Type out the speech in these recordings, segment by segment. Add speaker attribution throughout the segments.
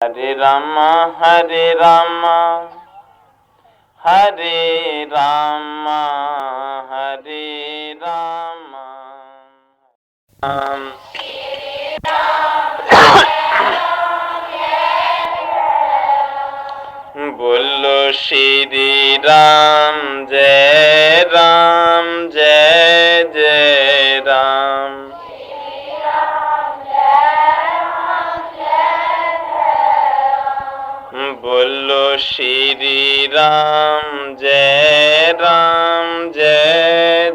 Speaker 1: हरे रामा हरे रामा हरे रामा हरे रामा बोलो श्री राम जय जय राम। बोलो श्री राम जय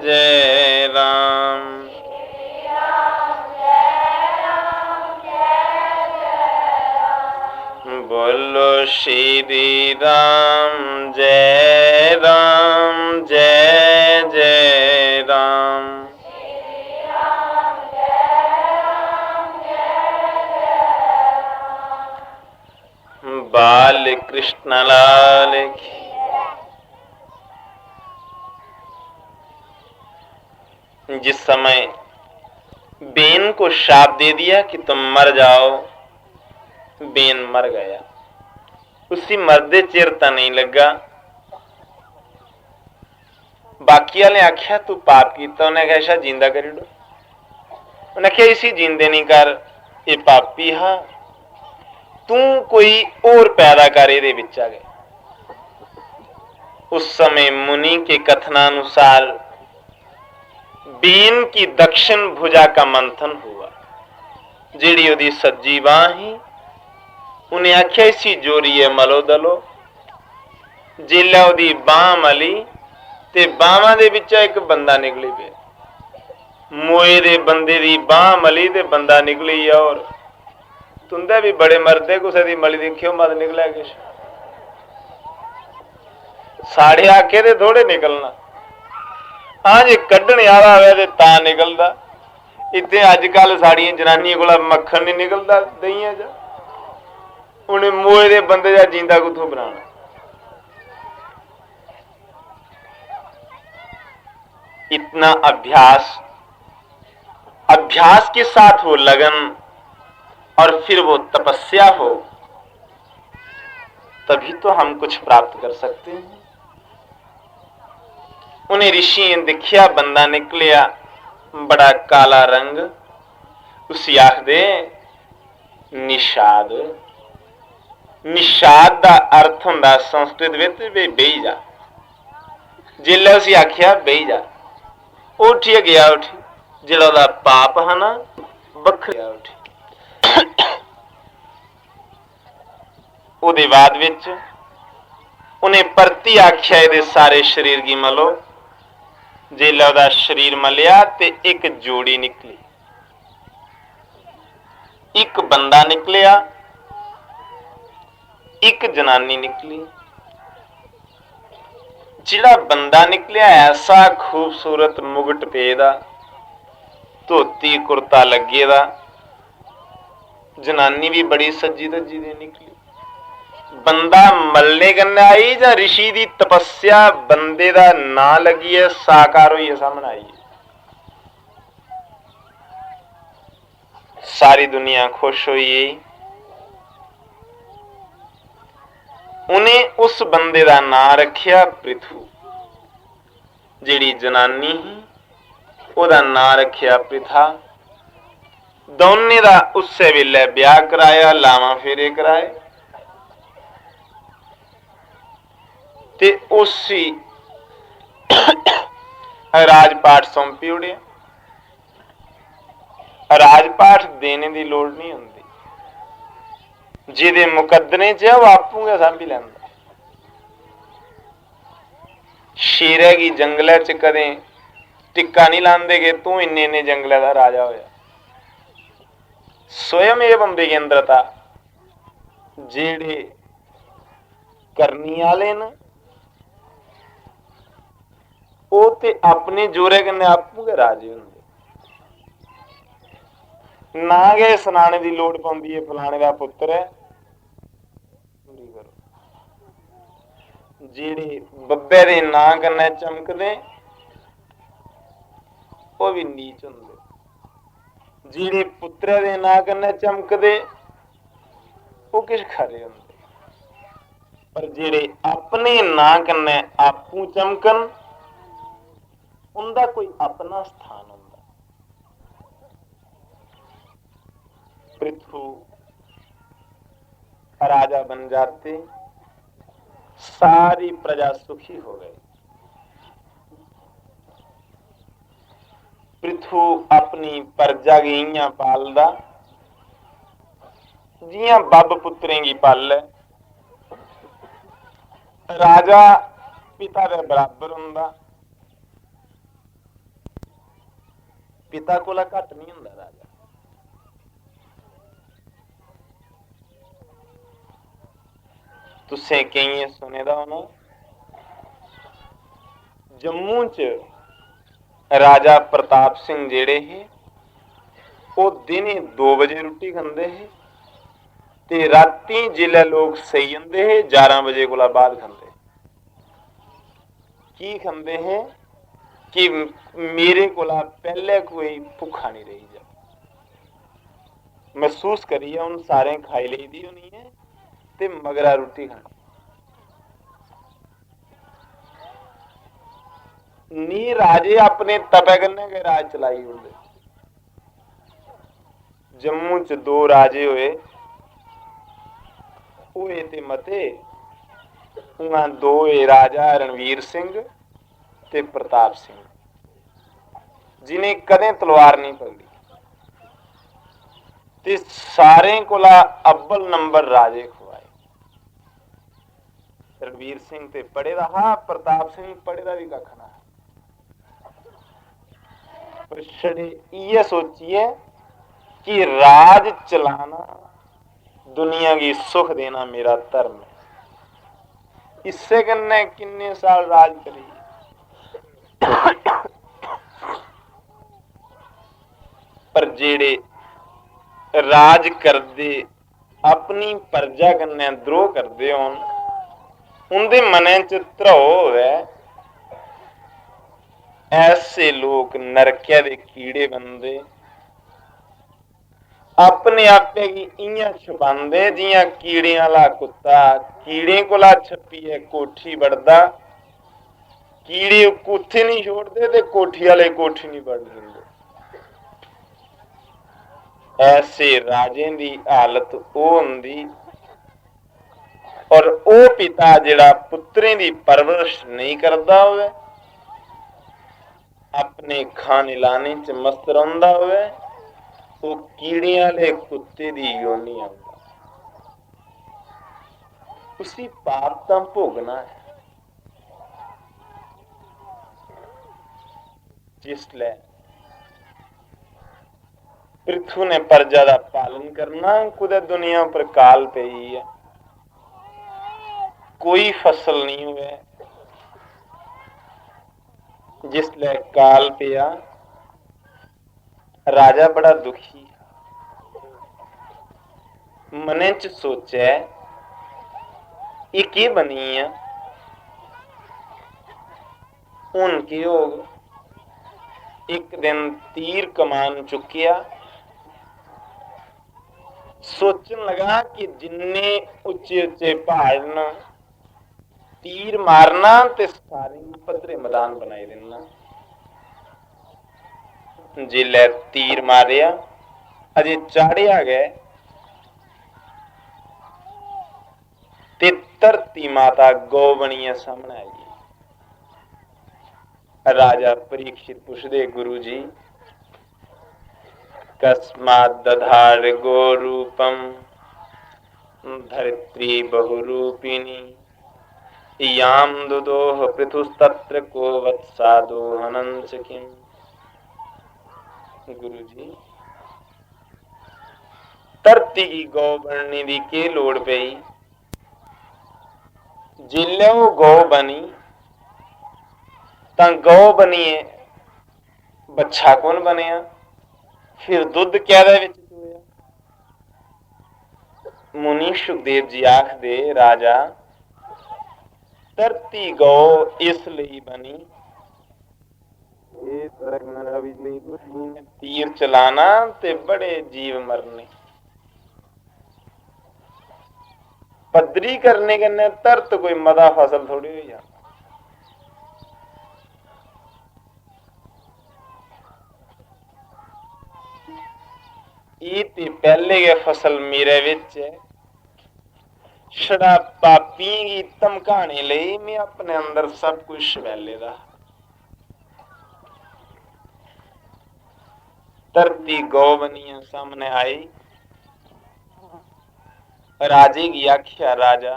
Speaker 1: जय राम। बोलो श्री राम जय जय राम। बाल कृष्ण लाल की। जिस समय बेन को शाप दे दिया कि तुम मर जाओ, बेन मर गया। उसी मरदे चिर ता नहीं लगा। बाकी वाले आख्या तू पाप किया, उन्हें कैसा जिंदा करी दो। उन्हें क्या इसी जिंदे नहीं कर, ये पापी हा, तू कोई और पैदा कर ये विच आ गए। उस समय मुनि के कथनानुसार बेन की दक्षिण भुजा का मंथन हुआ। जेड़ी उदी सज्जी बांह ही, उन्हें आख्या इसी जोरीए मलो दलो। जेला उदी बांह मली ते बांवां दे विचों एक बंदा निकली पे। मोए दे बंदे दी बांह मली ते बंदा निकली। और तुंदे भी बड़े मरदे, कुछ दी मली देखियो मत निकलिया किश। साढ़े आके ते थोड़े निकलना, हाँ जे कड्ढने आला होवे ते तां निकलदा। इत्थे अजकल साड़ियां जनानियां कोला मक्खन नहीं निकलदा दहियां च। उन्हें मोए दे बंदे दा जिंदा कुत्थों बनाना। इतना अभ्यास के साथ वो लगन और फिर वो तपस्या हो, तभी तो हम कुछ प्राप्त कर सकते हैं। उन्हें ऋषि दिखिया बंदा निकलिया, बड़ा काला रंग। उसी आख दे निषाद। निषाद का अर्थ होंदा संस्कृत विच बेही जा। जिल्ले उसी आख्या बेही जा, उठिए गया। उठी जिहड़ा उहदा पाप है ना, बखरिया उठी। उहदे बाद विच उन्हें परती आख्या इहदे सारे शरीर की मलो। जेल्लै उहदा शरीर मलिया ते एक जोड़ी निकली। एक बंदा निकलिया, एक जनानी निकली। जिहड़ा बंदा निकलिया ऐसा खूबसूरत मुगट पेदा, धोती कुर्ता लगे दा। जनानी भी बड़ी सजी धजी दी निकली। बंदा मलने कन्नै आई जां ऋषि दी तपस्या बंदे दा ना लगी है, साकार होइए सामने आई है। सारी दुनिया खुश हुई। उन्हें उस बंदे दा नां रखिया पृथु। जिहड़ी जनानी ही ओदा नां रखिया पृथा। दोने दा उससे वेले ब्याह कराया, लावां फेरे कराए ते उसी राजपाट सौंपी उड़े। राजपाट देने की लोड़ नहीं होंदी, जिहदे मुकदने च वो आपू गै सांभी लैंदा। शेरे की जंगले च कदे टिक्का नहीं लांदे कि तू इन्ने इन्ने जंगले का राजा होया। स्वयं एवं विकेंद्रता जेड़े करनी आले न, वो ते अपने जोरे कन्नै आपू गै राजे होंदे। ना गए सुनाने की लोड़ पौंदी है फलाने का पुत्र है। जेड़े बब्बे दे नां कन्नै चमकदे वो भी नीच होंदे। जेड़े पुत्रे दे नां कन्नै चमकदे वो किश खरे होंदे, पर जेड़े अपने ना कन्नै आपू चमकन उनका कोई अपना स्थान होंदा। पृथु राजा बन जाते, सारी प्रजा सुखी हो गई। पृथु अपनी प्रजा की इयां पालदा जियां बब पुत्रें की पाले। राजा पिता के बराबर हुंदा, पिता कोला घट नहीं हुंदा राजा। तुसें कई सुने दा होना, जम्मू च राजा प्रताप सिंह जेड़े हे वो दिने 2 बजे रोटी खांदे हे ते राती जिले लोग सही जांदे हे 11 बजे कोला बाद खांदे। की खांदे हे कि मेरे कोला पहले कोई भुखा नहीं रही जा। महसूस करिए उन सारे खाई ली दी होनी है ते मगरा रोटी खानी। नी राजे अपने तपे कन्नै के राज चलाई होंदे। जम्मू च 2 राजे होए ते मते, उहाँ 2 राजा रणवीर सिंह ते प्रताप सिंह, जिन्हें कदें तलवार नहीं पकड़ी ते सारे कोला अव्वल नंबर राजे खुआए। रणवीर सिंह ते पढ़े दा हा, प्रताप सिंह पढ़े दा भी कख ना। पर छड़े इयै सोचिए कि राज चलाना, दुनिया की सुख देना मेरा धर्म है। इससे कन्नै किन्ने साल राज करी। पर जेड़े राज करदे अपनी प्रजा कन्नै द्रोह करदे होन, उनदे मनै च ध्रोह होवे, ऐसे लोग नरके दे कीड़े बनदे। अपने आपे गी इयां छुपांदे जियां कीड़े आला कुत्ता कीड़े कोला छप्पिए कोठी बढ़दा, कीड़े कोठे नहीं छोड़ते ते कोठी वाले कोठी नहीं बढ़ दिंदे। ऐसे राजे की हालत वो हुंदी, और वो पिता जिहड़ा पुत्रें की परवरिश नहीं करता होवे, अपने खाने लाने च मस्त रहिंदा होवे, वो कीड़े वाले कुत्ते की योनि आउंदा। उसी पाप तां भोगना है। जिसले पृथु ने प्रजा का पालन करना, कुदै दुनिया पर काल पई है, कोई फसल नहीं हुए। जिसले काल पिया, राजा बड़ा दुखी, मने च सोचे ये की बनी है, हुण की होग। एक दिन तीर कमान चुकिया, सोचन लगा कि जिन्ने उच्चे उच्चे पहाड़ न तीर मारना ते सारे पद्धरे मैदान बनाई देना। जिले तीर मारिया अजे चाड़िया गए ते धरती माता गौ बनिए सामने आई। राजा परीक्षित पूछदे, गुरु जी कस्मात् दधार गो रूपम धरित्री बहुरूपिणी याम दुदोह पृथुस्तत्र को वत्सादोहनं च किम। गुरु जी धरती की गौ बनने की के लोड़ पई, जिले वो गौ बनी तां गौ बनीए बच्छा कौन बनिया, फिर दुध क्यादे विच चोया। मुनि सुखदेव जी आखदे, राजा धरती गौ इसलिए बनी तीर चलाना ते बड़े जीव मरने। पद्धरी करने कन्नै धरत कोई मता फसल थोड़ी हो जाता। ये ते पहले गै फसल मेरे विच है, छड़ा पापियें गी धमकाने लई मैं अपने अंदर सब कुछ छवैले दा। धरती गौ बनिया सामने आई, राजे की आख्या राजा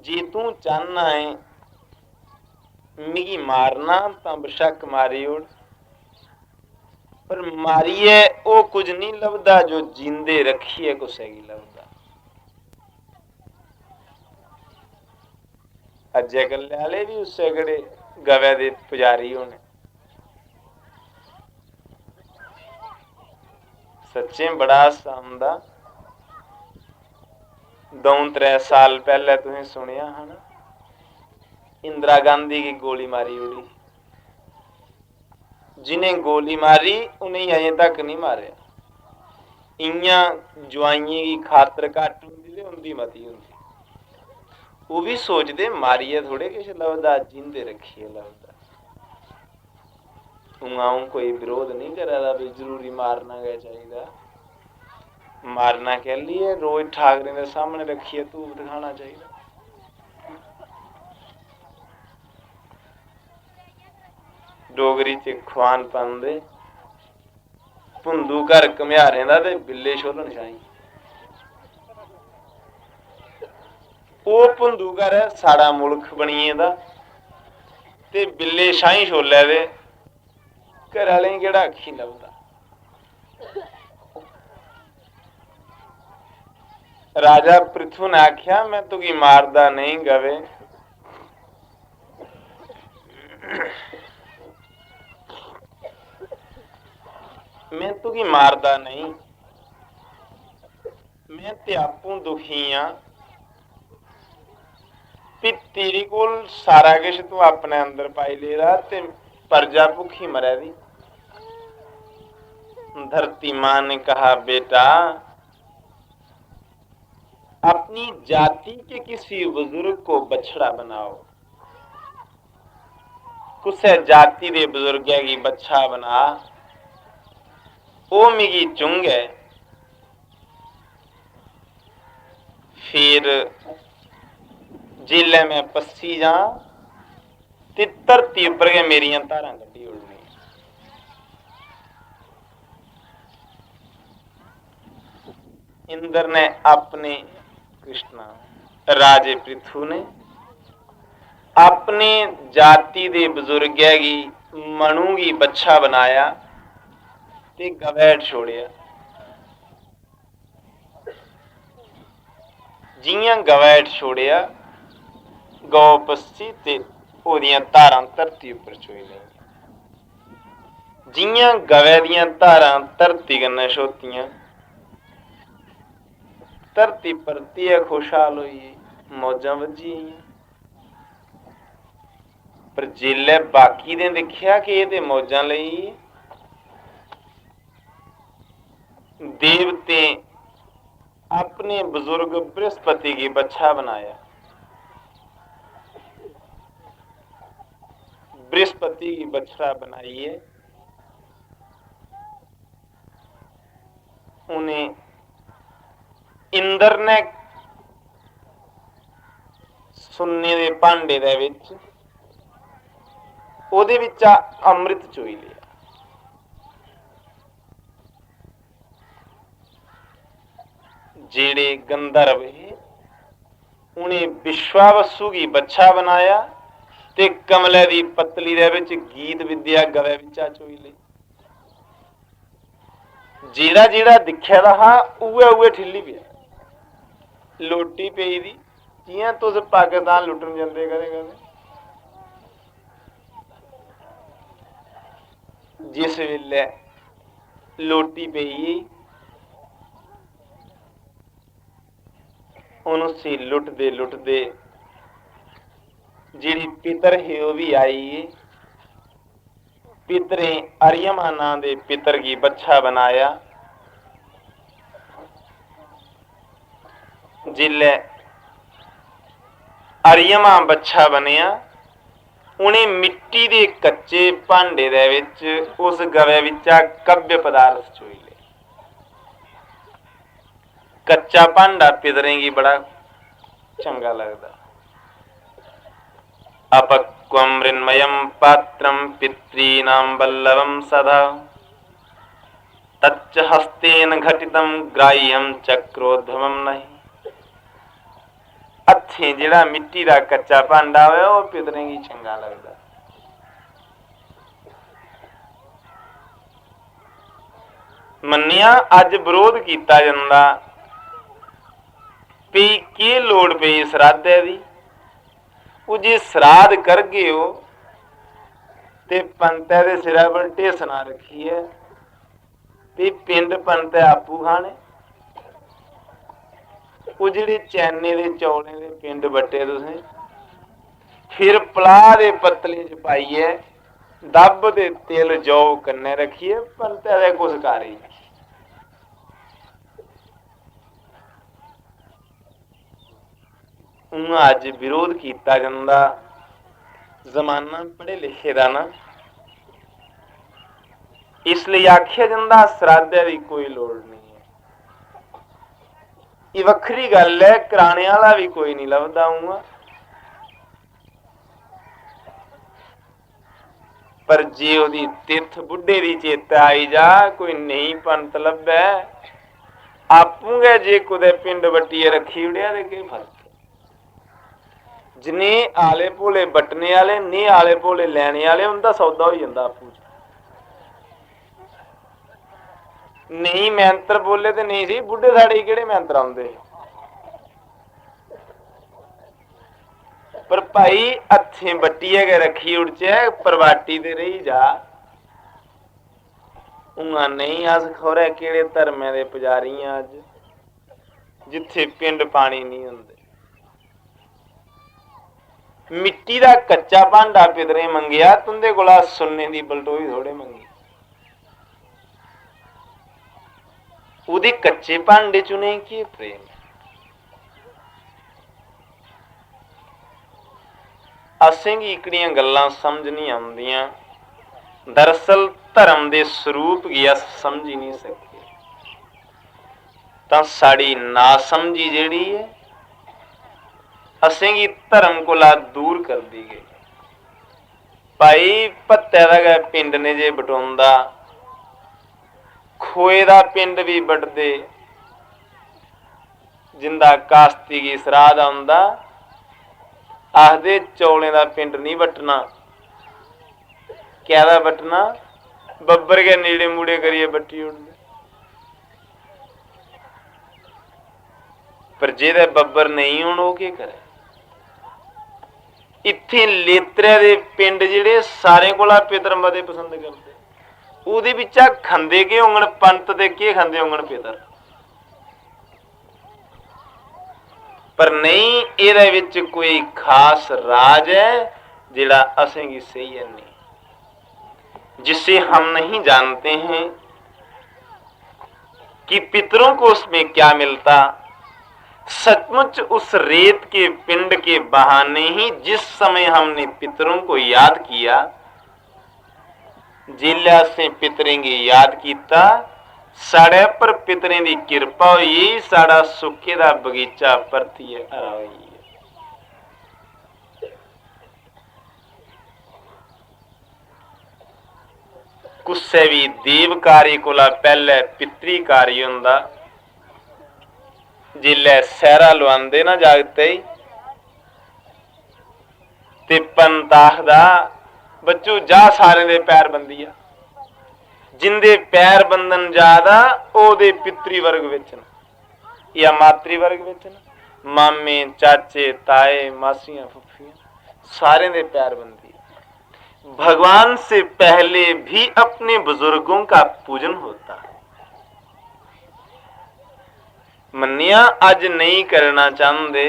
Speaker 1: जे तू चाहना है मिगी मारना तां बेशक मारी उड़, पर मारिए वो कुछ नहीं लभदा जो जींदे रखिए कुसै गी लभदा। अज्जे कल्ले आले भी उस्से गड़े गवै दे पुजारी होने। सच्चे बड़ा हासा आंदा। 2-3 साल पहले तुसें सुनिया है ना, इंदिरा गांधी की गोली मारी उड़ी। जिन्हें गोली मारी उन्हें अजें तक नहीं मारिया। इयां जुआइयें की खातर घट होंदी ते उंदी मती होंदी। वो भी सोचते मारिए थोड़े किश लभदा, जींदे रखिए लभदा। अऊं कोई विरोध नहीं करा दा भी जरूरी मारना गै चाहिदा। मारना कह लिए रोज ठाकरें दे सामने रखिए धूप दिखाना चाहिए। डोगरी च खुआन पांदे भुंदू घर घम्यारें दा ते बिल्ले छोलन शाही। वो भुंदू घर साड़ा मुल्ख बनिए दा ते बिल्ले शाही छोले दे घर आह्लें केड़ा अक्खी लभदा। राजा पृथु ने आख्या मैं तुगी मारदा नहीं गवे, मैं तुगी मारदा नहीं, मैं ते आपूं दुखी हाँ भी तेरे कोल सारा किश तू अपने अंदर पाई लेदा ते प्रजा भुखी मरै दी। धरती मां ने कहा बेटा अपनी जाति के किसी बुजुर्ग को बछड़ा बनाओ, कुसै जाति दे बुजुर्गै गी बच्छा बना, ओ मिगी चुंगे, फिर जेल्लै मैं पस्सी जां ते धरती उप्पर गै मेरियां धारां कड्ढी ओड़नी। इंद्र ने अपने कृष्णा राजे पृथु ने अपने जाति दे बुजुर्गै गी मनु गी बच्छा बनाया ते गवैठ छोड़िया। जियां गवैठ छोड़िया गौ पस्सी ते ओदियां धारां धरती उप्पर चोई लेइयां। जियां गवै दियां धारां धरती कन्नै छोतियां धरती परतियै खुशहाल होई गेई, मौजां बज्जी गेइयां। पर जेल्लै बाकी ने दिक्खेआ कि एह् ते मौजां लेई, देवतें अपने बुजुर्ग बृहस्पति गी बच्छा बनाया। बृहस्पति गी बछड़ा बनाइए उन्हें इंद्र ने सुन्ने दे भांडे दे विच ओहदे विचा अमृत चोई लिया। जेड़े गंधर्व हे उन्हें विश्वावसु की बच्छा बनाया ते कमले दी पतली दे विच गीत विद्या गवे विचा चोई ली। जेड़ा जेड़ा दिखे दा हा उए उए ठिल्ली पिया, लोटी पेई दी जियां तुस पाकिस्तान लुट्टन जंदे कदें कदें। जिस वेले लोटी पेई उसी लुटदे लुटदे जिहड़ी पितर ही वह भी आई। पितरें अरियमा नां दे पितर की बच्छा बनाया जिले अरियमा बच्छा बनिया, उन्हें मिट्टी के कच्चे भांडे दे विच उस गवे विचा कव्य पदार्थ चोई ले। कच्चा भांडा पितरेंगी बड़ा चंगा लगता। अपक्वम मृन्मयम पात्रम पितॄणां वल्लभम सदा, तच्च हस्तेन घटितम ग्राह्यम चक्रोद्भवम नहीं। हथें जिहड़ा मिट्टी का कच्चा भांडा होया वो पितरेंगी चंगा लगता। मन्निया अज विरोध किया जाता भी की लोड़ पई श्राद्ध दी, वो जे श्राद्ध कर गए हो ते पंतै दे सिरा पर ढेसना रखी है भी पिंड पंत आपू खाने। वो जिहड़े चैने दे चौलें दे पिंड बट्टे तुसें फिर पलाह दे पत्तले च पाइए दब दे तिल जौ कन्ने रखिए, पंतै दे कुछ कारी। अज विरोध किया जाता, जमाना पढ़े लिखे का ना, इसलिए आख्या जाता श्राद्ध की कोई लोड़ नहीं है। ये वखरी गल है, कराने वाला भी कोई नहीं लभदा हूँ, पर जे ओदी तिथ बुढ़े की चेता आई जा, कोई नहीं पंत लभै आपू गए जे कुदे पिंड बट्टीए रखी उड़िया ते की फर्क। जिने आले भोले बटने वाले ने आले भोले लैने वाले, उनका सौदा हो जाता आपू नहीं। मैंत्र बोले तो नहीं सी, बुढ़े साढ़े किहड़े मैंत्र आउंदे, पर भाई हथें बट्टीए के रखी उड़चे परवाटी ते रही जा। उंगा नहीं अस खौरे किहड़े धर्मे दे पुजारी आ अज जिथे पिंड पानी नहीं हुंदे। मिट्टी का कच्चा भांडा पितरे मंगिया, तुंदे कोला सुन्ने की बलटोई थोड़े मंगी। उहदे कच्चे भांडे च उन्हें की प्रेम। असें गी इकड़ियां गल्लां समझ नहीं आउंदियां। दरअसल धर्म दे स्वरूप गी अस समझी नहीं सके, तां साड़ी नासमझी जिहड़ी है असेंगी धर्म कोला दूर कर दी गई। भाई भत्ते दा गै पिंड ने जे बटोंदा, खोए दा पिंड भी बटदे, जिंदा कास्ती गी श्राद्ध आउंदा आखदे चौलें दा पिंड नहीं बटना, क्या बटना बब्बर के नीड़े मूड़े करिए बट्टी उड़दे। पर जेदे बब्बर नहीं होण ओह की करे। इत्थे लेतरे दे पिंड जिहड़े सारे कोला पितर मते पसंद करते, उहदे विचा खंदे के होंगण पंत ते के खंदे होंगण पितर, पर नहीं इहदे विच कोई खास राज है जिहड़ा असेंगी सही है नहीं, जिसे हम नहीं जानते हैं कि पितरों को उसमें क्या मिलता। सचमुच उस रेत के पिंड के बहाने ही जिस समय हमने पितरों को याद किया, जिला से पितरेंगे याद किया, साढ़े पर पितरें की कृपा हुई, साड़ा सुके दा बगीचा परतिए हरा हुई। कुसै भी देव कार्य कोला पहले पितरी कार्य हुंदा। जिले सहरा लवांदे ना जागते ही ते पंत आखदा बच्चू जा सारे दे पैर बंदिया, जिंदे पैर बंधन ज्यादा ओदे पितरी वर्ग विच या मातृ वर्ग विच, मामे चाचे ताए मासियां फुफियां सारे दे पैर बंदी। भगवान से पहले भी अपने बुजुर्गों का पूजन होता है। मन्निया अज नहीं करना चाहते,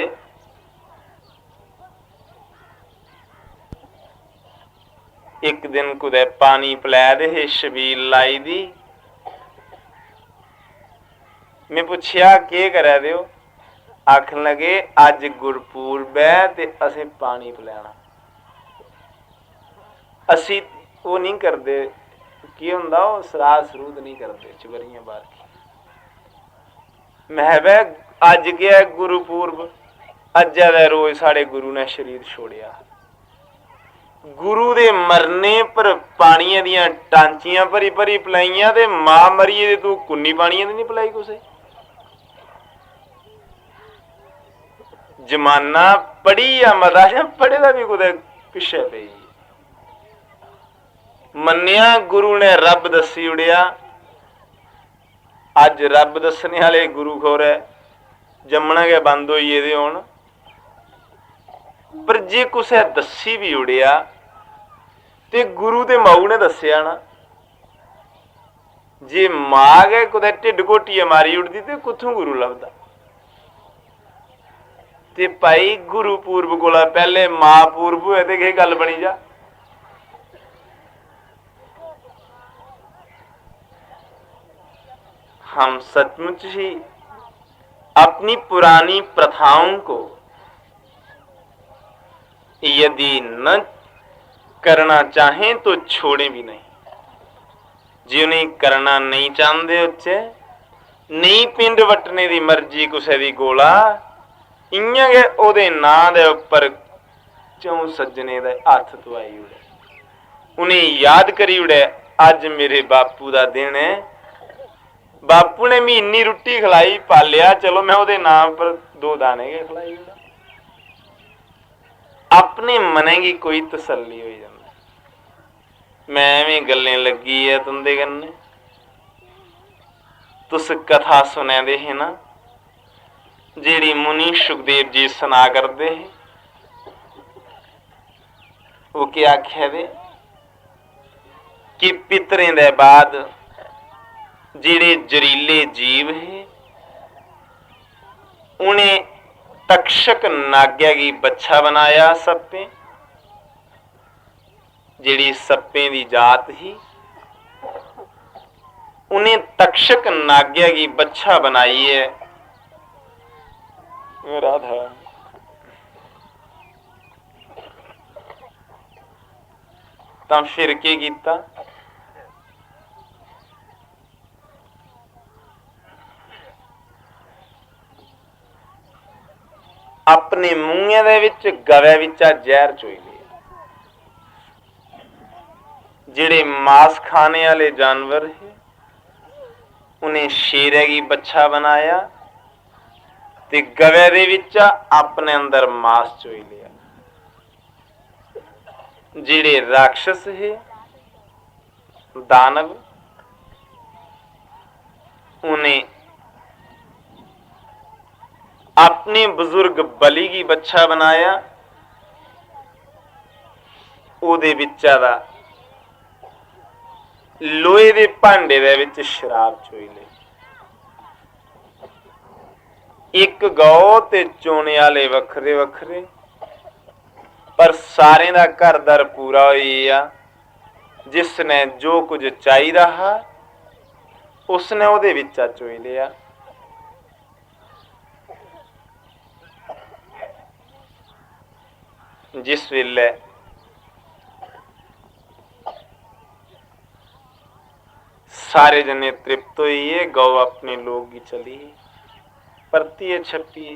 Speaker 1: एक दिन कुदै पानी पिलाया दे छबील लाई दी, मैं पूछया के करा दे हो, आखन लगे अज गुरपुरब है ते असें पानी पिलाना। असी वो नहीं करते, की हुंदा वो सराध सरूद नहीं करते, चबरियां बार की। मैं वह अज क्या गुरुपूर्व, अज दा रोज साढ़े गुरु ने शरीर छोड़िया। गुरु दे मरने पर पानिया दियां टांचियां भरी भरी पिलाइयां ते मां मरिए ते तू कुन्नी पानिया दी नहीं पिलाई कुसे। जमाना पढ़ी या मता या पढ़े दा भी कुदै पिछे पई। मन्निया गुरु ने रब दसी उड़िया, अज रब दसने वाले गुरु खोर है, जमना गै बंद होई गेदे हुण। पर जे कुसै दसी भी उड़िया ते गुरु ते माऊ ने दसिया ना। जे मां गै कुदै ढिड घोटिया मारी उड़दी ते कुत्थों गुरु लभदा। ते भाई गुरु पूर्व कोला पहले मां पूर्व होए ते केह गल बनी जा। हम सचमुच ही अपनी पुरानी प्रथाओं को यदि न करना चाहें तो छोड़ें भी नहीं। जे उन्हें करना नहीं चाहते उच्चे नहीं पिंड वटने की मर्जी कुछ दी गोला इयां गै ओदे नां दे उपर चौं सज्जने दे हथ धुआई उड़े, उन्हें याद करी उड़े अज मेरे बापू का दिन है, बापू ने मी इन्नी रुट्टी खिलाई पालिया, चलो मैं ओदे नाम पर दो दाने के खिलाई उड़ा। अपने मने की कोई तसल्ली हो जाती। मैं एवें गल्लें लगी है तुंदे कन्ने, तुस कथा सुने दे है ना जेड़ी मुनि सुखदेव जी सुना करते हैं। वो क्या आख्या दे कि पितरें दे बाद जेड़े जरीले जीव है उन्हें तक्षक नाग्या की बच्छा बनाया सप्पे, जेड़ी सप्पें की जात ही उन्हें तक्षक नाग्या की बच्छा बनाई है। राधा तां फिर के कीता, अपने मूंहे दे विच गवे विचा जहर चोई लिया। जेड़े मांस खाने वाले जानवर है उन्हें शेरे की बच्छा बनाया ते गवे दे विचा अपने अंदर मांस चोई लिया। जेड़े राक्षस है दानव उन्हें अपने बुजुर्ग बलि की बच्छा बनाया, ओदे विचा दा लोहे दे भांडे दे विच शराब चोई ली। एक गौ ते चोने वाले वखरे वखरे पर सारे दा घर दर पूरा होइया। जिसने जो कुछ चाहिदा हा उसने ओदे विचा चोई लिया। जिस वेले सारे जने तृप्त होइए गौ अपने लोग की चली परतिए छपी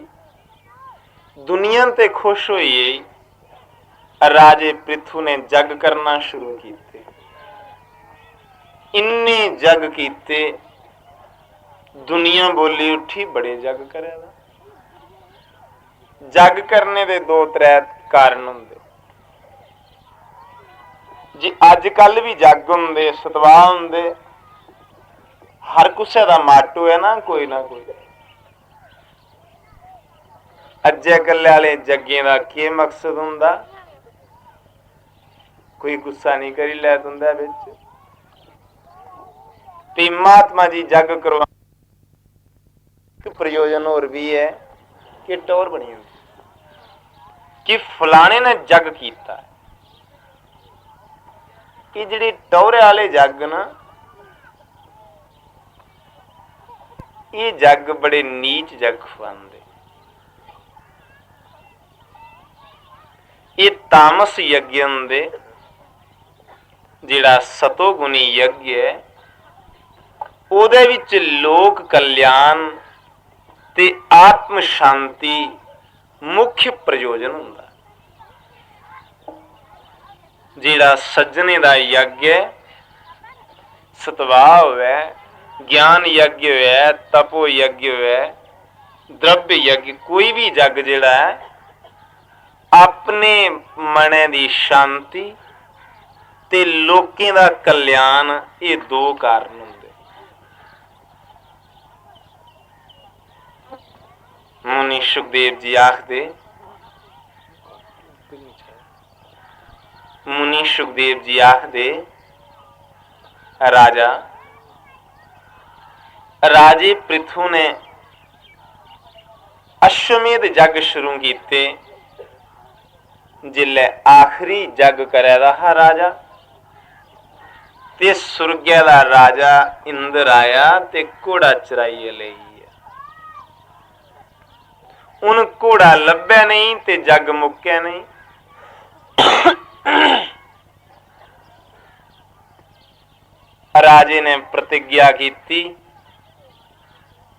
Speaker 1: दुनिया ते खुश होइए। राजे पृथु ने जग करना शुरू किए, इन्ने जग कीते दुनिया बोली उठी बड़े जग करे। जग करने दे दो त्रै कारण होंदे। जे अजकल भी जग होंदे सतवाह होंदे, हर कुसै दा माटो है ना कोई कोई। अजकल वाले जग्गें दा के मकसद हुंदा, कोई गुस्सा नहीं करी लै तुंदे विच ते महात्मा जी जग करवा। एक प्रयोजन और भी है कि टौर बनी होंदी कि फलाने ने जग कीता। कि जिहड़े टौरे वाले जग ना ये जग बड़े नीच जग खवांदे। ये तामस यज्ञ हुंदे, जिहड़ा सतोगुणी यज्ञ है ਉਹਦੇ ਵਿੱਚ ਲੋਕ कल्याण ते आत्म शांति मुख्य प्रयोजन हुंदा। जिहड़ा सज्जने दा यज्ञ है, सतवाह है, ज्ञान यज्ञ है, तपो यज्ञ है, द्रव्य यज्ञ, कोई भी जग जिहड़ा है अपने मने दी शांति ते लोकें दा कल्याण, ये दो कारण हुंदे। मुनि सुखदेव जी आखदे, मुनि सुखदेव जी आखदे, राजा राजे पृथु ने अश्वमेध जग शुरू कीते, जिल्ले आखिरी जग करे रहा राजा ते सुरगे दा राजा इंद्र आया ते घोड़ा चराइए ले उन घोड़ा लभ्या नहीं ते जग मुक्या नहीं। राजे ने प्रतिज्ञा की,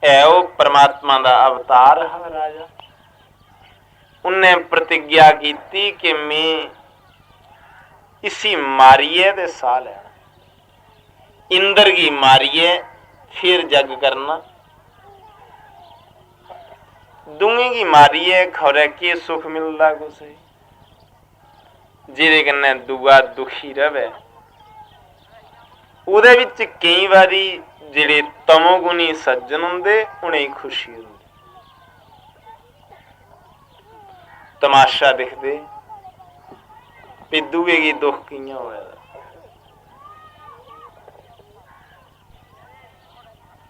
Speaker 1: वो परमात्मा का अवतार है राजा। उन्हें प्रतिज्ञा की कि मैं इसी मारिए दे साल है, इंद्र की मारिए फिर जग करना, दूंगे की मारिए खौरे के सुख मिलता कुछ जिहदे कन्नै दूआ दुखी रवे। उहदे विच कई बारी जिहड़े तमोगुणी सज्जन हुंदे उन्हें खुशी हुंदी, तमाशा दिखदे भी दूए की दुख कियां होया।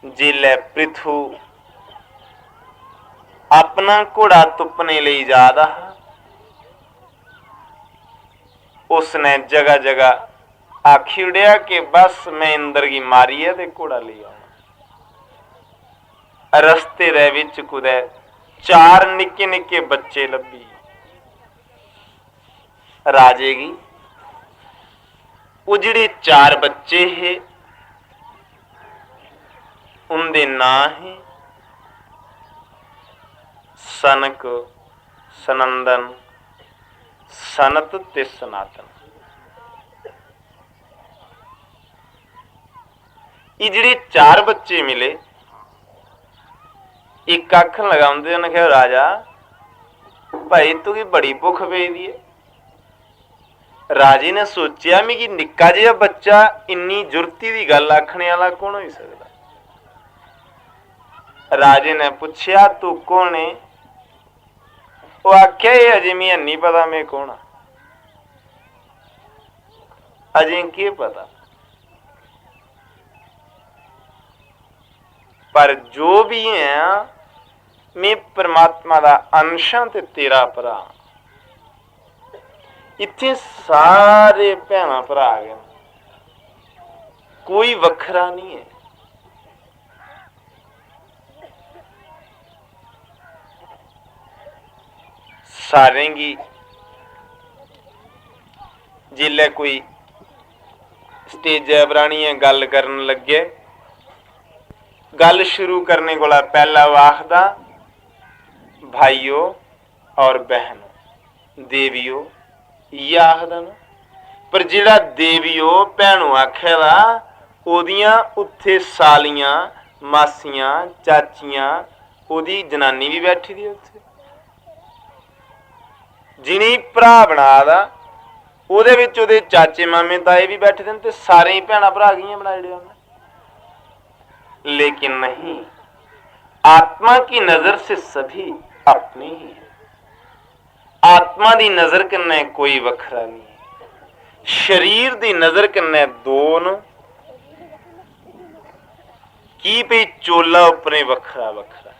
Speaker 1: जिल्ले पृथु अपना घोड़ा तुपने लिए जादा, उसने जगह जगह आखी उड़िया कि बस मैं इंद्र की मारी है ते घोड़ा ले आना। रस्ते दे विच कुदै 4 निक्के निक्के बच्चे लभी राजे की। वो जिहड़े 4 बच्चे है उनके नां है सनक, सनंदन, सनत ते सनातन। ये जिहड़े 4 बच्चे मिले, एक अख लगाउंदे उन्हें कहा राजा भाई तू की बड़ी भुख पेदी है। राजे ने सोचा मिगी निक्का जिहा बच्चा इन्नी जुरती की गल आखने वाला कौन हो सकता। राजे ने पूछया तू कौन है? वो आख्या ये अजे मैं नहीं पता मैं कौन, अजे के पता, पर जो भी है मैं परमात्मा का अंश हाँ ते तेरा भरा। इत्थे सारे भैन भरा आ गए, कोई वखरा नहीं है। सारे की जिले कोई स्टेज बनानी है गल करन लगे, गल शुरू करने को पहला वाखदा भाइयों और बहनों, देवियों ये आखदा ना, पर जिहड़ा देवियों भैनों आखेगा ओदियां उत्थे सालियां, मासियां, चाचियां, ओदी जनानी भी बैठी दी उत्थे। जिनी भरा बनादा ਉਹਦੇ ਵਿੱਚ ਉਹਦੇ चाचे मामे ताए भी बैठे थे ते सारे ही भैन भरा गई बनाए उन्हें। लेकिन नहीं, आत्मा की नजर से सभी अपने ही है। आत्मा की नजर कन्ने कोई वखरा नहीं है, शरीर की नजर कन्ने दो न की भई चोला उपरे वखरा वखरा,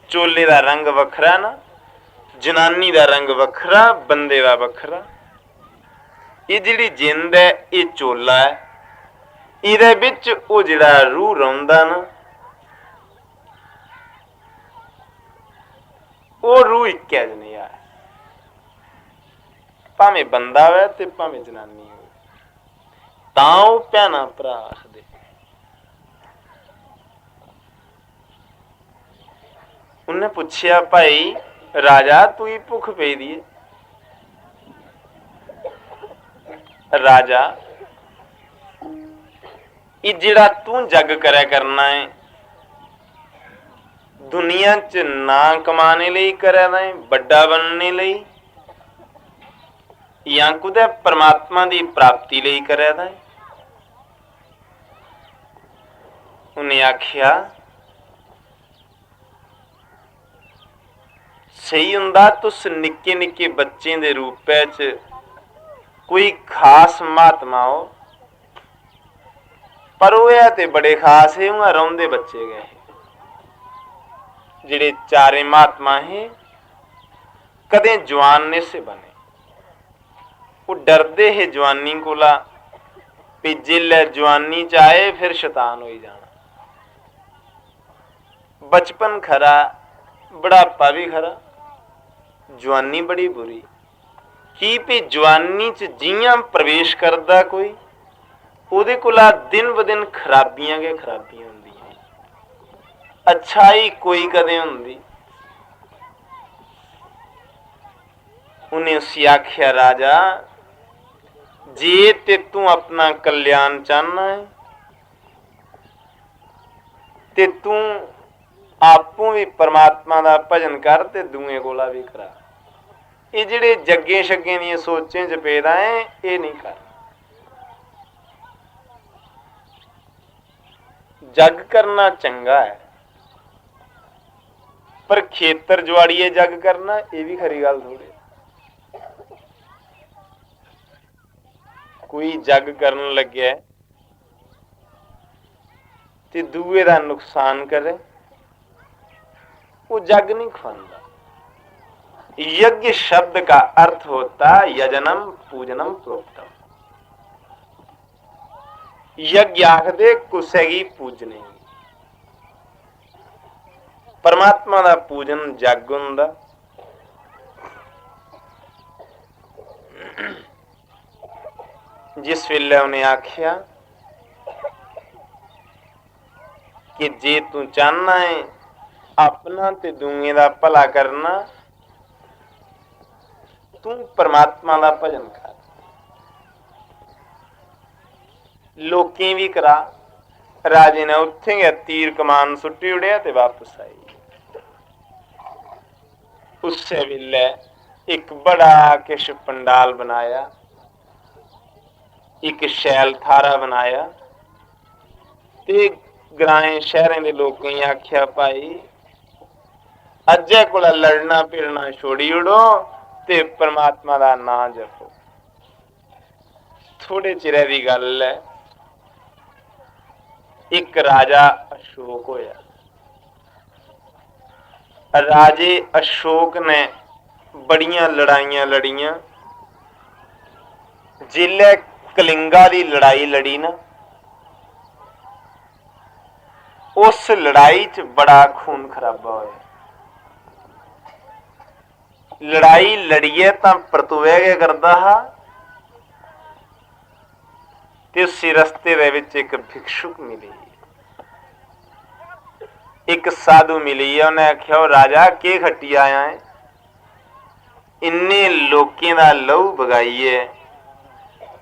Speaker 1: चोले का रंग वखरा ना, जनानी का रंग वखरा, बंदे का वखरा। ये जिहड़ी जिंद है ये चोला है, इहदे विच वो जिहड़ा रूह रौंदा ना वो रूह इक्कै जनेहा है। भावें बंदा होवे ते भावें जनानी होवे, तां ओह भैणा भरा आखदे। उन्हें पुछया भाई राजा तू ही भुख पई दी है। राजा ये जिहड़ा तू जग करे करना है दुनिया च ना कमाने लई करे ना बड़ा बनने लई या कुदै परमात्मा की प्राप्ति लई करे ना। उन्हें आखिया सही हुंदा तुस निक्के निक्के बच्चे दे रूप च कोई खास महात्मा हो, पर वो है ते बड़े खास है उहाँ रौंदे बच्चे गए जिहड़े चारे महात्मा है कदे जवान ने से बने। वो डरदे है जवानी कोला भी जिल्लै जवानी च आए फिर शैतान हो जाना। बचपन खरा बुढ़ापा भी खरा, जवानी बड़ी बुरी की भी जवानी च जियां प्रवेश करदा कोई ਉਹਦੇ ਕੋਲਾ दिन ब दिन खराबियां के खराबियां ਹੁੰਦੀਆਂ, अच्छाई कोई कदे ਹੁੰਦੀ। उन्हें उसी आख्या राजा जे ते तू अपना कल्याण चाहना है ते तू आपू भी परमात्मा का भजन कर ते दूए कोला भी करा। ये जिहड़े जगे शगे दी सोचें च पेदा है ये नहीं कर। जग करना चंगा है पर खेतर जुआड़िए जग करना ये भी खरी गल थोड़ी। कोई जग करन लग्या ते दूए दा नुकसान करे वो जग नहीं खुआंदा। यज्ञ शब्द का अर्थ होता यजनम पूजनम प्रोक्तम। यज्ञ आखदे कुसै गी पूजने, परमात्मा दा पूजन जग हुंदा। जिस वेले उन्हें आख्या कि जे तू चाहना है अपना ते दूए दा भला करना तू परमात्मा दा भजन कर, लोकें भी करा। राजे ने उत्थे गया तीर कमान सुट्टी उड़िया ते वापस आई। उस वेले एक बड़ा किश पंडाल बनाया, एक शैल थारा बनाया ते ग्राएं शहरें के लोगों आख्या भाई अज्जे कोला लड़ना भिड़ना छोड़ी उड़ो ते परमात्मा का नाम जपो। थोड़े चिरे की गल है एक राजा अशोक होया। राजे अशोक ने बड़ियां लड़ाइयां लड़ियां, जिले कलिंगा की लड़ाई लड़ी ना उस लड़ाई च बड़ा खून खराबा होया। लड़ाई लड़िए तो परतुए के करता हा ते उसी रस्ते दे विच एक भिक्षुक मिली, एक साधु मिली है। उन्हें आख्या राजा के खट्टी आया है, इन्ने लोकें दा लहू बगाइए,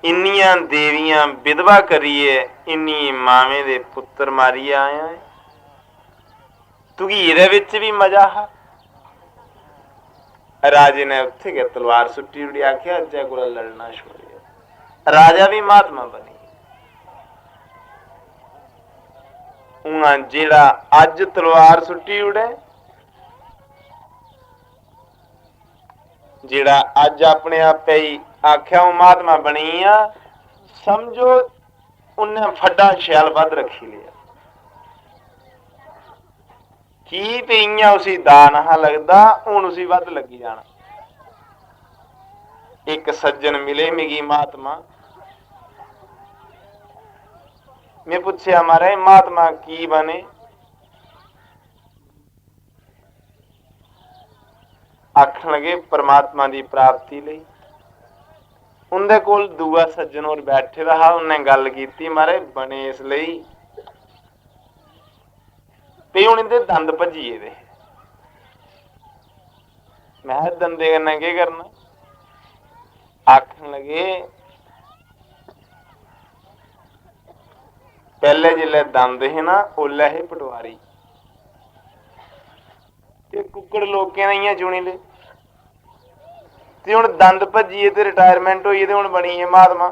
Speaker 1: इन्नियां देवियां विधवा करिए, इन्नी मावे दे पुत्र मारिए आया है, तुगी इहदे विच भी मजा हा। राजे ने उत्थे गया तलवार सुट्टी उड़ी, आख्या अज्जे कोला लड़ना छोड़िया। राजा भी महात्मा बनी। उहाँ जेड़ा अज तलवार सुट्टी उड़े, जेड़ा अज अपने आप ही आख्या वो महात्मा बनी आ, समझो उन्हें फड्डा शैल वध रखी लिया की ते इयां उसी दान हा लगदा, हुण उसी वध लगी जाना। एक सज्जन मिले मिगी महात्मा, मैं पूछया महाराज महात्मा की बने। आखन लगे परमात्मा की प्राप्ति लई। उनके कोल दूआ सज्जन और बैठे रहा। उन्हें गल की मारे बने इसलिए भी हुण इहदे दंद भज्जिए दे। मैं दंदे कन्नै केह् करना? आखन लगे पहले जिसले दंद ही ना ओल्ले ही पटवारी ते कुक्कड़ लोकें दे इ'यां चुनी ले ते हुण दंद भज्जिए ते रिटायरमेंट होई ते हुण बनी है महात्मा।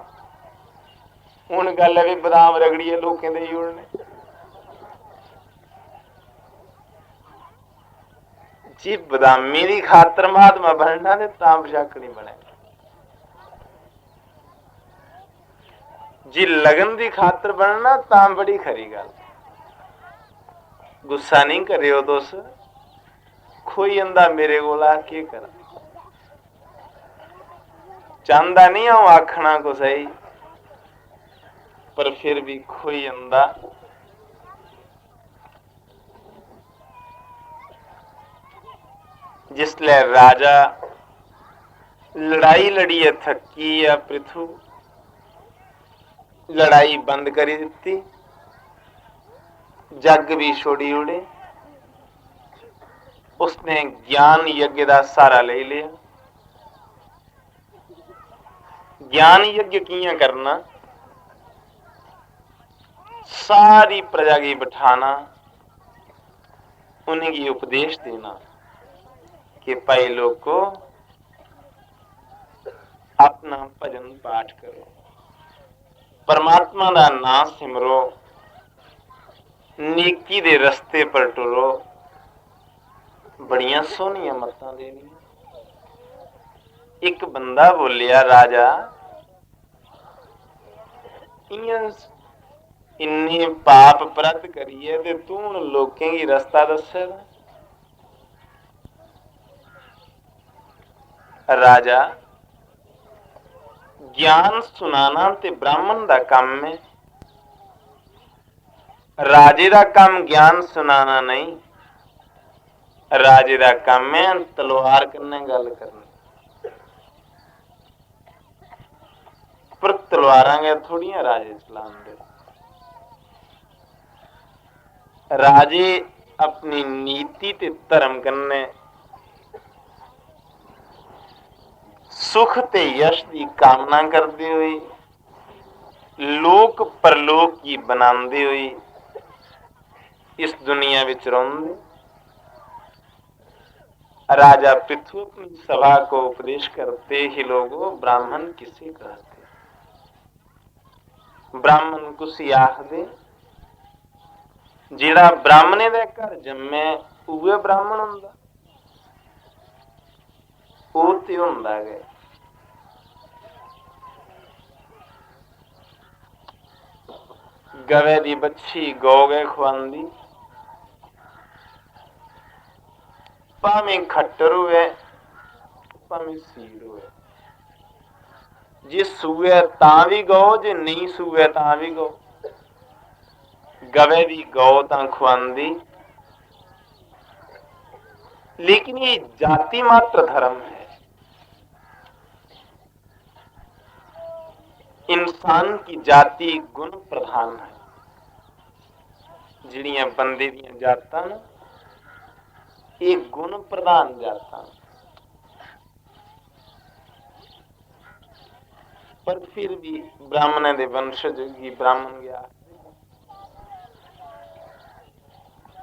Speaker 1: हुण गल है भी बदाम रगड़िए लोकें दे ही उड़ने। जी बदामी दी खातर महात्मा बनना ते तां बशक नहीं बने। जी लगन दी खातर बनना तां बड़ी खरी गल। गुस्सा नहीं करियो तुस, खोई जंदा मेरे कोला केह् करा। चाहता नहीं हूं आखना कुछ ही, पर फिर भी खोई जंदा। जिसले राजा लड़ाई लड़िए थकी या पृथु लड़ाई बंद करी दी, जग भी छोड़ी उड़े। उसने ज्ञान यज्ञ का सहारा ले लिया। ज्ञान यज्ञ कियां करना? सारी प्रजा की बिठाना, उन्हें उपदेश देना कि भाई लोग को अपना भजन पाठ करो, परमात्मा का नाम सिमरो, नेकी दे रस्ते पर टुरो। बड़िया सोहनिया मत्तां देनियां। एक बंदा बोलिया राजा इन्ने पाप अपराध करिए ते तू हुण लोकें की रस्ता दस्से। राजा ज्ञान सुनाना ते ब्राह्मण दा काम है, राजे दा काम ज्ञान सुनाना नहीं। राजे दा काम है तलवार कन्नै गल करनी, पर तलवारां गै थोड़ियां राजे चलांदे। राजे अपनी नीति ते धर्म कन्नै सुख ते यश की कामना करते हुए, लोक परलोक की बनाते हुए इस दुनिया विच रहिंदे। राजा पृथु अपनी सभा को उपदेश करते ही लोगों ब्राह्मण किसे कहते? ब्राह्मण कुसी आखदे जिहड़ा ब्राह्मणे दे घर जम्मे उहे ब्राह्मण हुंदा। ਉਹ ਤੇ ਹੁੰਦਾ है गवे दी बच्ची गौ गए खुआंदी, भावें खट्टर हुए भावें सीर हुए। जे सूए तां भी गौ, जे नहीं सूए तां भी गौ। गवे दी गौ तां खुआंदी, लेकिन ये जाति मात्र धर्म है। इंसान की जाति गुण प्रधान है। जिहड़ियां बंदे दियां जातां ने ये गुण प्रधान जातां, पर फिर भी ब्राह्मण दे वंशज की ब्राह्मण गया,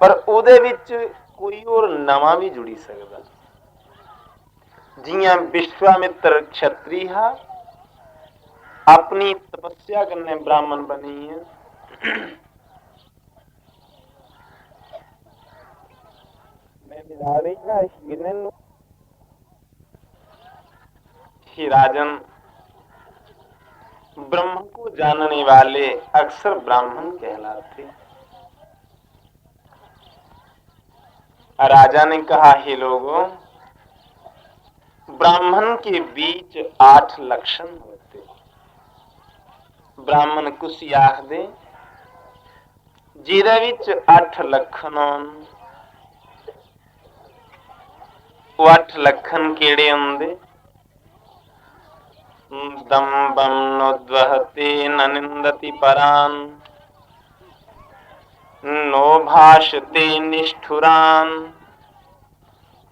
Speaker 1: पर उहदे विच कोई और नवा भी जुड़ी सकदा। जियां विश्वामित्र क्षत्रिय हा, अपनी तपस्या करने ब्राह्मण बनी है। राजन ब्रह्म को जानने वाले अक्सर ब्राह्मण कहलाते। राजा ने कहा, हे लोगों, ब्राह्मण के बीच 8 लक्षण होते। ब्राह्मण कुछ आखदे जिहदे विच 8 लक्षण होण। वो 8 लक्षण केड़े हुंदे? दम्भं नोद्वहते न निन्दति परान् नो भाषते निष्ठुरान्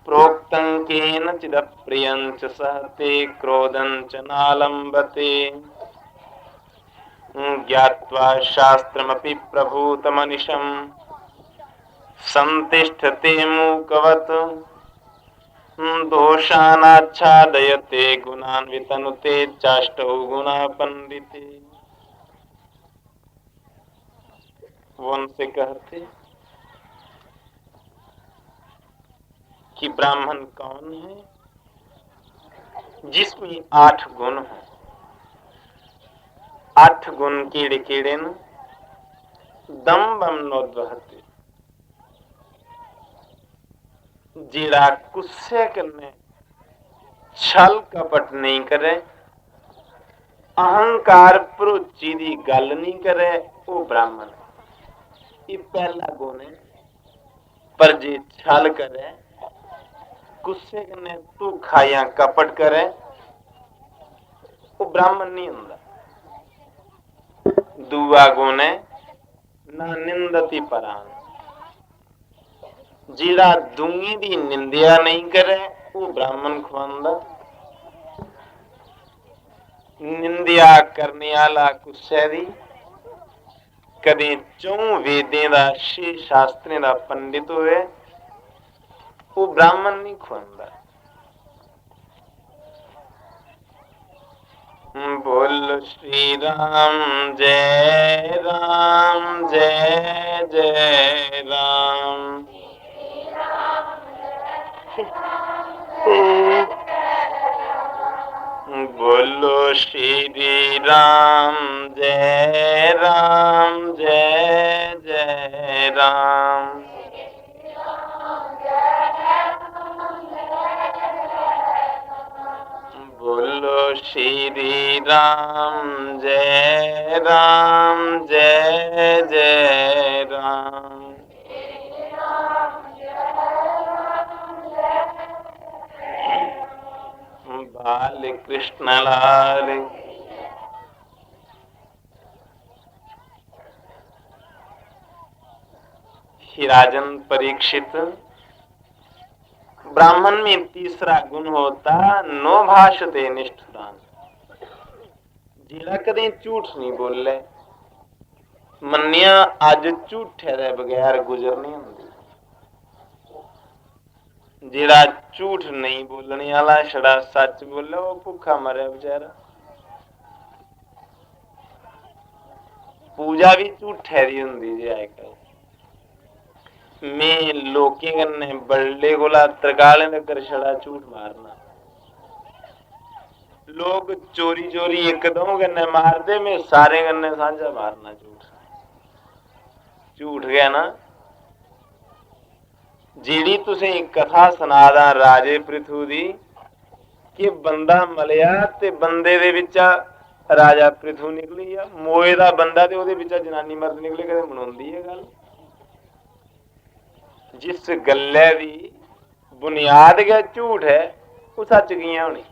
Speaker 1: प्रोक्तं केनचिदप्रियं च सहते क्रोधं च नालम्बते ज्ञात्वा शास्त्रमपि प्रभूतमनिशं संतिष्ठते मूकवत् दोषानाच्छादयते गुणान् वितनुते चाष्टौ गुणा पंडिते। वो उनसे कहते कि ब्राह्मण कौन है जिसमें 8 गुण हो। 8 गुण कीड़े कीड़े न दम्भं नोद्वहते, जीड़ा गुस्से करने छल कपट नहीं करे, अहंकार प्रोची दी गल नहीं करे, वो ब्राह्मण है। ये पहला गुण है। पर जे छल करे, गुस्से करने तू खाया कपट करे, वो ब्राह्मण नहीं होता। दूआ गुण है ना निंदती परान, जीड़ा दूंगी दी निंदिया नहीं करे, वो ब्राह्मण खुआंदा। निंदिया करने वाला गुस्से दी कदे 4 वेदें दा 6 शास्त्रें दा पंडित होए, वो ब्राह्मण नहीं खुआंदा। बोल श्री राम जय राम जय जय राम। बोलो श्री राम जय जय राम। बोलो श्री राम जय जय राम। बाल कृष्ण लाल। ही राजन परीक्षित, ब्राह्मण में तीसरा गुण होता नो भाषते निष्ठुरान, जिला कदे झूठ नहीं बोले। मन्निया अज झूठे दे बगैर गुजर नहीं होंदी। जिहड़ा झूठ नहीं बोलने वाला छड़ा सच बोले, वो भुखा मरे बेचारा। पूजा भी झूठे दी हुंदी जी अजकल। मैं लोकें कन्नै बल्ले कोला तरकालें तकर छड़ा झूठ मारना। लोग चोरी चोरी एक दो कन्नै मारदे, मैं सारे कन्नै सांझा मारना झूठ। झूठ गया ना। जेड़ी तुसें कथा सुनादा राजे पृथु दी कि बंदा मलिया ते बंदे दे विचा राजा पृथु निकली आ, मोए दा बंदा ते ओदे विचा जनानी मर्द निकले, कदे मनाउंदी है गल। जिस गल्लै दी बुनियाद गै झूठ है, वो सच कियां होनी।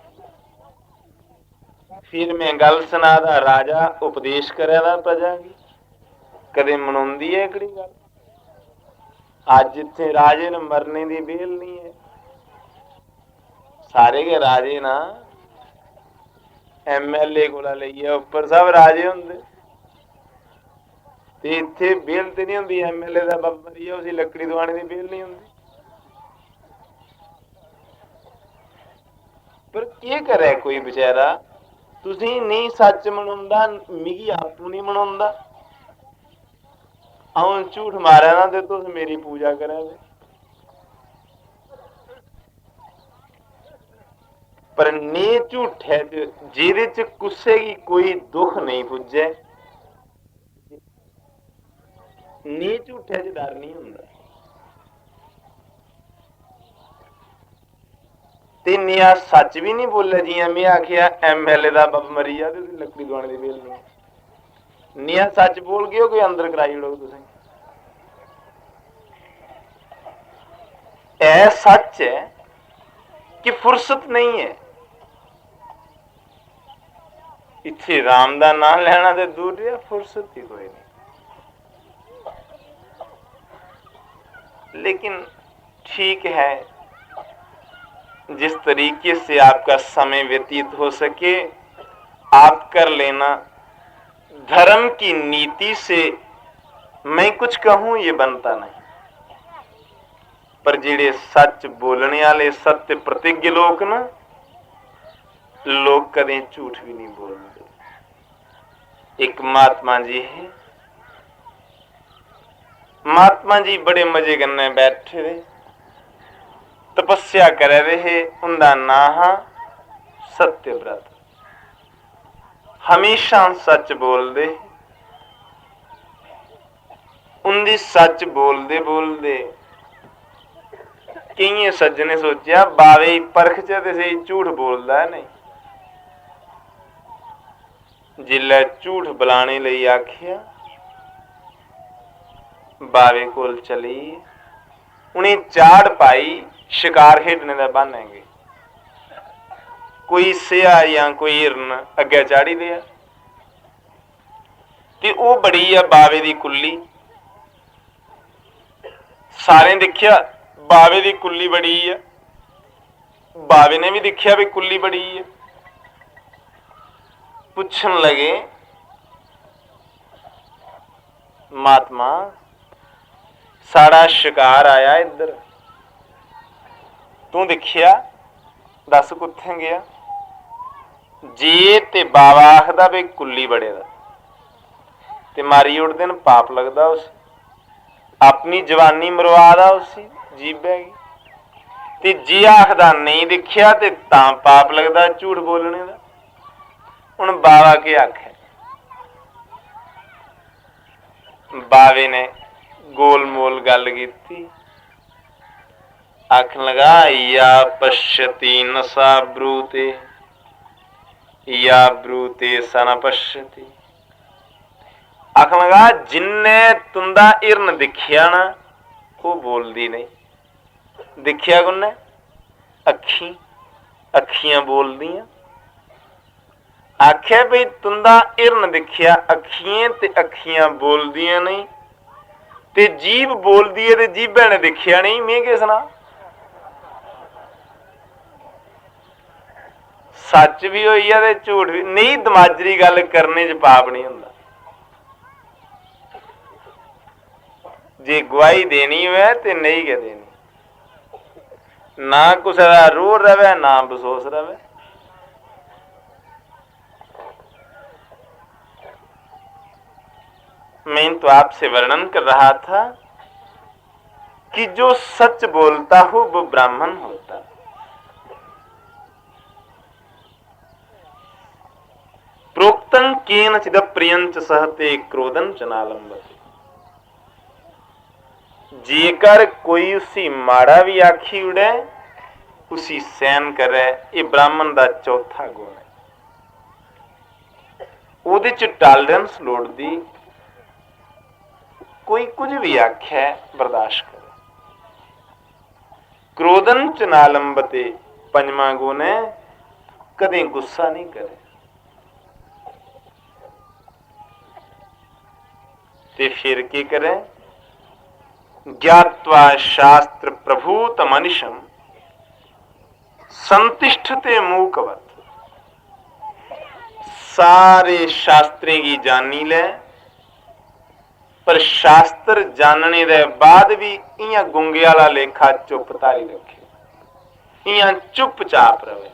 Speaker 1: फिर मैं गल सुनादा राजा उपदेश करेदा प्रजा की, कदे मनाउंदी है एकड़ी गल। अज इत्थे राजे ने मरने की बेल नहीं है। सारे के राजे ना MLA कोला लेइयै उपर सब राजे होंदे, ते इत्थे बेल ते नहीं होंदी। MLA दा बाप मरी उसी लकड़ी दवाने की बेल नहीं होंदी। पर के करे कोई बेचारा, तुसी नहीं सच मनाउंदा, मिगी आपू नहीं मनाउंदा, आऊं झूठ मारे ना ते तुस मेरी पूजा करा दे। पर ने झूठे जिहदे च कुसै गी कोई दुख नहीं पुज्जे, ने झूठे च डर नहीं हुंदा। ते नेहा सच भी नहीं बोले, जियां मैं आखिया MLA दा बब मरी जा ते लकड़ी दवाने दी बेल नहीं। नेहा सच बोल गए कोई अंदर कराई ओड़ो तुसें। ऐ सच है कि फुर्सत नहीं है। इत्थे राम दा नाम लेना तो दूर रहा, फुर्सत ही कोई नहीं। लेकिन ठीक है, जिस तरीके से आपका समय व्यतीत हो सके आप कर लेना। धर्म की नीति से मैं कुछ कहूं ये बनता नहीं, पर जेड़े सच बोलने वाले सत्य प्रतिज्ञ लोग ना, लोग कदें झूठ भी नहीं बोलते। एक महात्मा जी है, महात्मा जी बड़े मजे करने बैठे रहे, तपस्या करे रहे। उनका नाम सत्यव्रत, हमेशा सच बोलते। उनकी सच बोलते बोलते कई सज्जने सोचा बावे परख च सही झूठ बोलता है नहीं। जिले झूठ बुलाने लई आखिया बावे कोल चली, उन्हें चाड़ पाई शिकार खेडने का बहानेंगे। कोई सिया या कोई हिरन अगे चाड़ी दिया ते वो बड़ी है बावे की कुल्ली। सारे देखिया बावे की कुल्ली बड़ी है, बावे ने भी देखिया भी कुल्ली बड़ी है। पूछन लगे महात्मा साड़ा शिकार आया इधर, तू देखिया दस कुत्थे गया? जे ते बाबा आखदा भी कुल्ली बड़े दा ते मारी उड़दे न पाप लगदा उस, अपनी जवानी मरवादा उसी जीभ हैगी। ते जे आखदा नहीं देखिया ते तां पाप लगदा झूठ बोलने दा। हुण बाबा के आखे? बावे ने गोल मोल गल कीती, आखन लगा या पश्यति नसा ब्रूते या ब्रूते स न पश्यति। आखन लगा जिन्ने तुंदा हिरन दिखिया ना वो बोलदी नहीं। दिखिया कुन्ने? अखी, अखियां बोलदियां। आख्या भी तुंदा हिरन दिखिया अखियां ते अखियां बोलदियां नहीं, ते जीभ बोलदी है ते जीभा ने दिखिया नहीं। मैं के सुना? सच भी होई है ते झूठ भी नहीं। दमाजरी गल करने च पाप नहीं हुंदा। जे गवाही देनी है तो नहीं के देनी, ना कुछ का रोह रवे ना बसोस रवे। मैं तो आपसे वर्णन कर रहा था कि जो सच बोलता हो वो ब्राह्मण होता। प्रोक्तं केनचिद प्रियंच सहते क्रोधं च नालंबते। जेकर कोई उसी माड़ा भी आखी उड़े उसी सहन करे, ये ब्राह्मण का चौथा गुण है। उहदे च टॉलरेंस लोड़दी, कोई कुछ भी आखे बर्दाश्त करे। क्रोधन च नालंबते, पंजवा गुण है कदें गुस्सा नहीं करे। ते फिर की करे? ज्ञात्वा शास्त्र प्रभूत मनिषम संतिष्ठते मूकवत। सारे शास्त्रें की जानी ले, पर शास्त्र जानने दे बाद भी इयां गुंगे वाला लेखा चुप तारी रखे, इयां चुपचाप रहे।